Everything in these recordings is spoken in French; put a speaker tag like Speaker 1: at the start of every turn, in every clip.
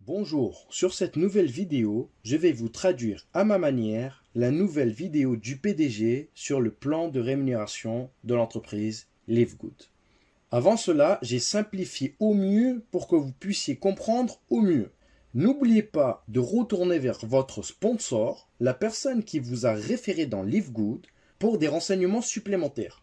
Speaker 1: Bonjour, sur cette nouvelle vidéo, je vais vous traduire à ma manière la nouvelle vidéo du PDG sur le plan de rémunération de l'entreprise Livegood. Avant cela, j'ai simplifié au mieux pour que vous puissiez comprendre au mieux. N'oubliez pas de retourner vers votre sponsor, la personne qui vous a référé dans Livegood, pour des renseignements supplémentaires.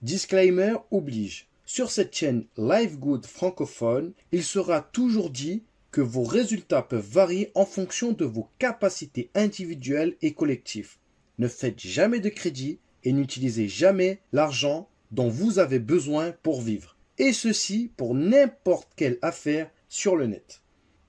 Speaker 1: Disclaimer oblige. Sur cette chaîne Livegood francophone, il sera toujours dit que vos résultats peuvent varier en fonction de vos capacités individuelles et collectives. Ne faites jamais de crédit et n'utilisez jamais l'argent dont vous avez besoin pour vivre. Et ceci pour n'importe quelle affaire sur le net.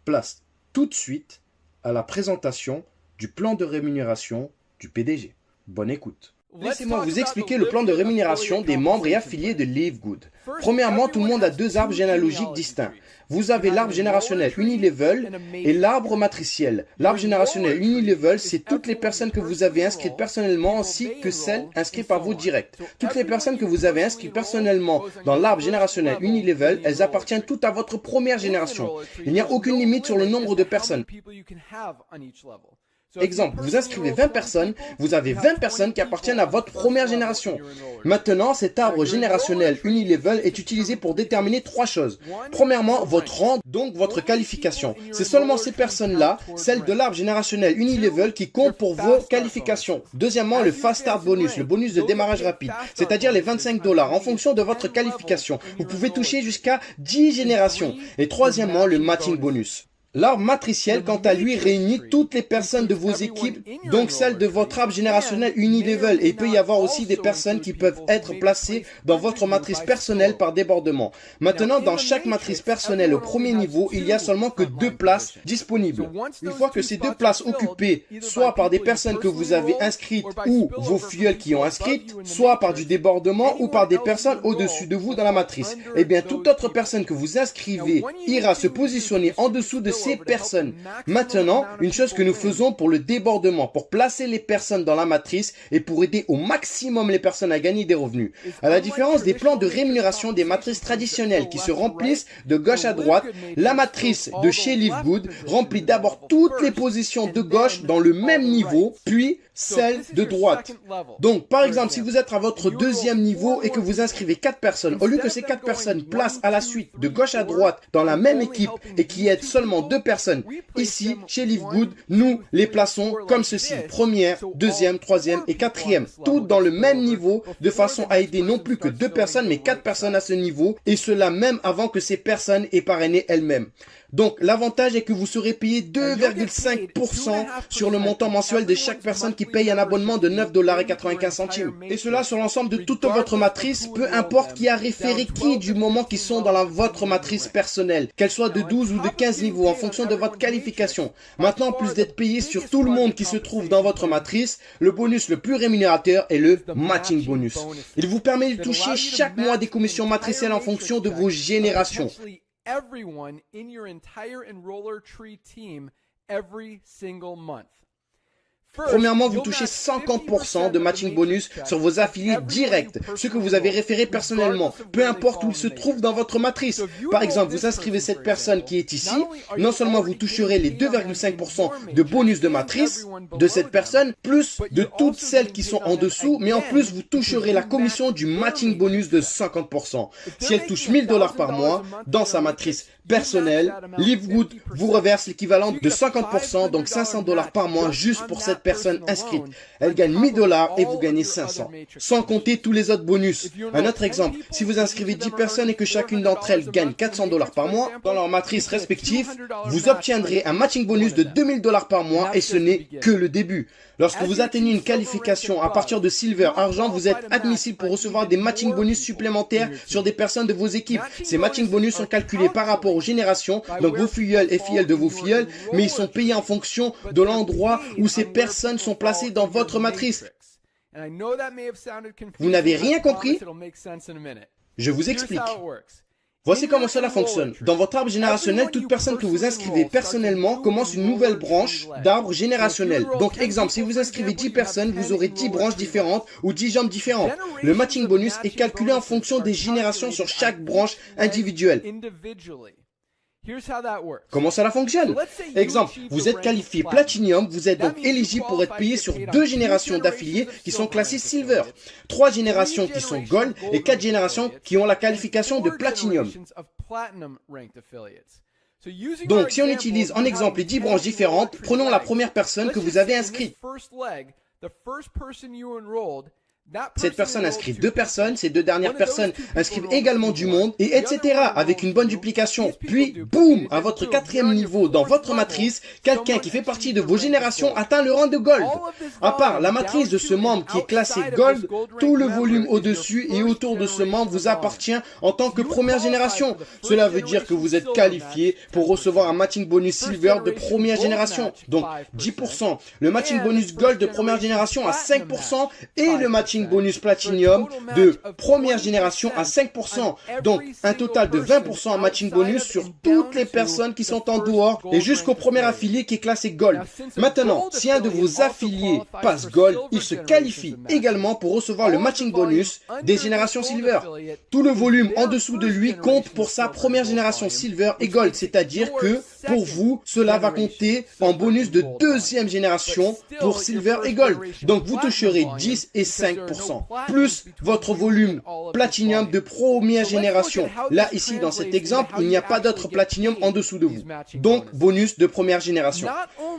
Speaker 1: Place tout de suite à la présentation du plan de rémunération du PDG. Bonne écoute. Laissez-moi vous expliquer le plan de rémunération des membres et affiliés de Livegood. Premièrement, tout le monde a deux arbres généalogiques distincts. Vous avez l'arbre générationnel Unilevel et l'arbre matriciel. L'arbre générationnel Unilevel, c'est toutes les personnes que vous avez inscrites personnellement ainsi que celles inscrites par vos directs. Toutes les personnes que vous avez inscrites personnellement dans l'arbre générationnel Unilevel, elles appartiennent toutes à votre première génération. Il n'y a aucune limite sur le nombre de personnes. Exemple, vous inscrivez 20 personnes, vous avez 20 personnes qui appartiennent à votre première génération. Maintenant, cet arbre générationnel Unilevel est utilisé pour déterminer trois choses. Premièrement, votre rang, donc votre qualification. C'est seulement ces personnes-là, celles de l'arbre générationnel Unilevel, qui comptent pour vos qualifications. Deuxièmement, le Fast Start Bonus, le bonus de démarrage rapide, c'est-à-dire les $25 en fonction de votre qualification. Vous pouvez toucher jusqu'à 10 générations. Et troisièmement, le Matching Bonus. L'arbre matriciel, quant à lui, réunit toutes les personnes de vos équipes, donc celles de votre arbre générationnel Unilevel. Et il peut y avoir aussi des personnes qui peuvent être placées dans votre matrice personnelle par débordement. Maintenant, dans chaque matrice personnelle au premier niveau, il n'y a seulement que 2 places disponibles. Une fois que ces 2 places occupées, soit par des personnes que vous avez inscrites ou vos filleuls qui ont inscrites, soit par du débordement ou par des personnes au-dessus de vous dans la matrice, eh bien, toute autre personne que vous inscrivez ira se positionner en dessous de ces personnes. Maintenant, une chose que nous faisons pour le débordement, pour placer les personnes dans la matrice et pour aider au maximum les personnes à gagner des revenus. À la différence des plans de rémunération des matrices traditionnelles qui se remplissent de gauche à droite, la matrice de chez Livegood remplit d'abord toutes les positions de gauche dans le même niveau, puis celle de droite. Donc, par exemple, si vous êtes à votre deuxième niveau et que vous inscrivez 4 personnes, au lieu que ces 4 personnes placent à la suite de gauche à droite dans la même équipe et qui aident seulement 2 personnes, ici, chez Livegood, nous les plaçons comme ceci. Première, deuxième, troisième et quatrième. Toutes dans le même niveau, de façon à aider non plus que 2 personnes, mais 4 personnes à ce niveau, et cela même avant que ces personnes aient parrainé elles-mêmes. Donc, l'avantage est que vous serez payé 2,5% sur le montant mensuel de chaque personne qui paye un abonnement de $9,95. Et cela sur l'ensemble de toute votre matrice, peu importe qui a référé qui du moment qu'ils sont dans votre matrice personnelle, qu'elle soit de 12 ou de 15 niveaux en fonction de votre qualification. Maintenant, en plus d'être payé sur tout le monde qui se trouve dans votre matrice, le bonus le plus rémunérateur est le Matching Bonus. Il vous permet de toucher chaque mois des commissions matricielles en fonction de vos générations.
Speaker 2: Everyone in your entire enroller tree team every single month.
Speaker 1: Premièrement, vous touchez 50% de matching bonus sur vos affiliés directs, ceux que vous avez référés personnellement, peu importe où ils se trouvent dans votre matrice. Par exemple, vous inscrivez cette personne qui est ici, non seulement vous toucherez les 2,5% de bonus de matrice de cette personne, plus de toutes celles qui sont en dessous, mais en plus vous toucherez la commission du matching bonus de 50%. Si elle touche $1000 par mois dans sa matrice personnelle, Livegood vous reverse l'équivalent de 50%, donc $500 par mois juste pour cette personne inscrite. Elle gagne $1000 et vous gagnez 500. Sans compter tous les autres bonus. Un autre exemple, si vous inscrivez 10 personnes et que chacune d'entre elles gagne $400 par mois dans leur matrice respective, vous obtiendrez un matching bonus de $2000 par mois et ce n'est que le début. Lorsque vous atteignez une qualification à partir de Silver, Argent, vous êtes admissible pour recevoir des matching bonus supplémentaires sur des personnes de vos équipes. Ces matching bonus sont calculés par rapport aux générations, donc vos filleuls et filleuls de vos filleuls, mais ils sont payés en fonction de l'endroit où ces personnes sont placées dans votre matrice. Vous n'avez rien compris? Je vous explique. Voici comment cela fonctionne. Dans votre arbre générationnel, toute personne que vous inscrivez personnellement commence une nouvelle branche d'arbre générationnel. Donc, exemple, si vous inscrivez 10 personnes, vous aurez 10 branches différentes ou 10 jambes différentes. Le matching bonus est calculé en fonction des générations sur chaque branche individuelle.
Speaker 2: Here's how that works.
Speaker 1: Comment cela fonctionne? Exemple, vous êtes qualifié Platinum, vous êtes donc éligible pour être payé sur 2 générations d'affiliés qui sont classées Silver, 3 générations qui sont Gold et 4 générations qui ont la qualification de Platinum. Donc, si on utilise en exemple les 10 branches différentes, prenons la première personne que vous avez inscrite. Cette personne inscrit 2 personnes, ces 2 dernières personnes inscrivent également du monde, et etc. avec une bonne duplication. Puis, boum, à votre 4e niveau dans votre matrice, quelqu'un qui fait partie de vos générations atteint le rang de Gold. À part la matrice de ce membre qui est classé Gold, tout le volume au-dessus et autour de ce membre vous appartient en tant que première génération. Cela veut dire que vous êtes qualifié pour recevoir un matching bonus Silver de première génération. Donc, 10%. Le matching bonus Gold de première génération à 5% et le matching bonus Platinum de première génération à 5%. Donc, un total de 20% en matching bonus sur toutes les personnes qui sont en dehors et jusqu'au premier affilié qui est classé Gold. Maintenant, si un de vos affiliés passe Gold, il se qualifie également pour recevoir le matching bonus des générations Silver. Tout le volume en dessous de lui compte pour sa première génération Silver et Gold, c'est-à-dire que pour vous, cela va compter en bonus de 2e génération pour Silver et Gold. Donc, vous toucherez 10 et 5%, plus votre volume Platinum de première génération. Là, ici, dans cet exemple, il n'y a pas d'autre Platinum en dessous de vous. Donc, bonus de première génération.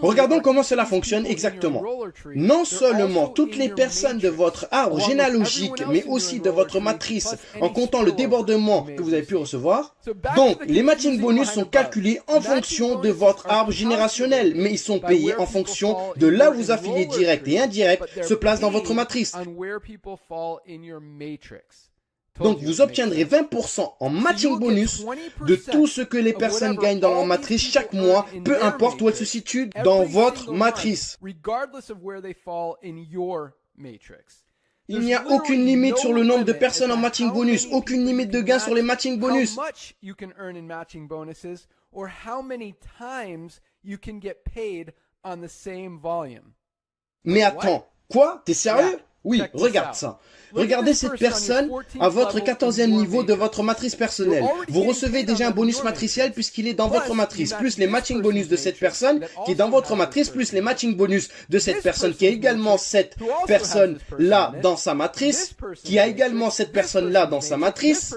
Speaker 1: Regardons comment cela fonctionne exactement. Non seulement toutes les personnes de votre arbre généalogique, mais aussi de votre matrice, en comptant le débordement que vous avez pu recevoir. Donc, les matching bonus sont calculés en fonction de votre arbre générationnel, mais ils sont payés en fonction de là où vos affiliés directs et indirects se placent dans votre matrice. Donc, vous obtiendrez 20% en matching bonus de tout ce que les personnes gagnent dans leur matrice chaque mois, peu importe où elles se situent dans votre matrice. Il n'y a aucune limite sur le nombre de personnes en matching bonus, aucune limite de gain sur les matching bonus. Mais attends, quoi? T'es sérieux? Oui, regarde ça. Regardez cette personne à votre 14e niveau de votre matrice personnelle. Vous recevez déjà un bonus matriciel puisqu'il est dans votre matrice, plus les matching bonus de cette personne qui est dans votre matrice, plus les matching bonus de cette personne qui a également cette personne-là dans sa matrice, qui a également cette personne-là dans sa matrice,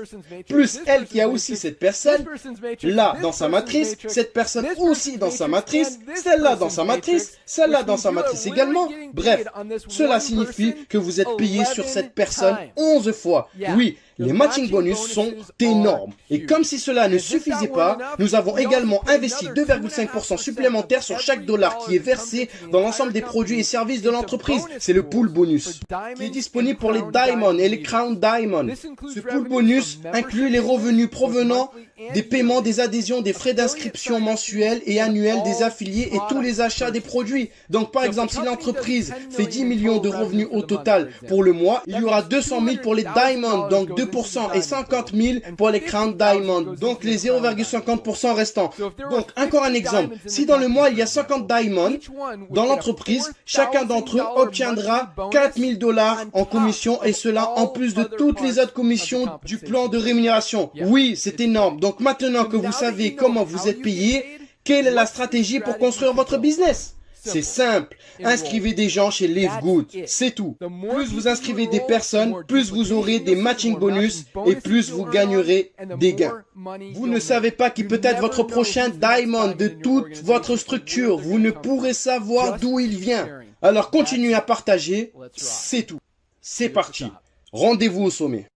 Speaker 1: plus elle qui a aussi cette personne-là dans sa matrice, cette personne aussi dans sa matrice, celle-là dans sa matrice, celle-là dans sa matrice également. Bref, cela signifie que vous êtes payé sur cette personne 11 fois. Oui, les matching bonus sont énormes. Et comme si cela ne suffisait pas, nous avons également investi 2,5% supplémentaires sur chaque dollar qui est versé dans l'ensemble des produits et services de l'entreprise. C'est le pool bonus qui est disponible pour les Diamond et les Crown Diamond. Ce pool bonus inclut les revenus provenant des paiements, des adhésions, des frais d'inscription mensuels et annuels des affiliés et tous les achats des produits. Donc par exemple, si l'entreprise fait 10 millions de revenus au total pour le mois, il y aura 200 000 pour les Diamond, donc 2% et 50 000 pour les Crown Diamond, donc les 0,50% restants. Donc encore un exemple, si dans le mois il y a 50 Diamond dans l'entreprise, chacun d'entre eux obtiendra 4 000 $ en commission et cela en plus de toutes les autres commissions du plan de rémunération. Oui, c'est énorme. Donc maintenant que vous savez comment vous êtes payé, quelle est la stratégie pour construire votre business? C'est simple, inscrivez des gens chez Live Good, c'est tout. Plus vous inscrivez des personnes, plus vous aurez des matching bonus et plus vous gagnerez des gains. Vous ne savez pas qui peut être votre prochain Diamond de toute votre structure, vous ne pourrez savoir d'où il vient. Alors continuez à partager, c'est tout. C'est parti, rendez-vous au sommet.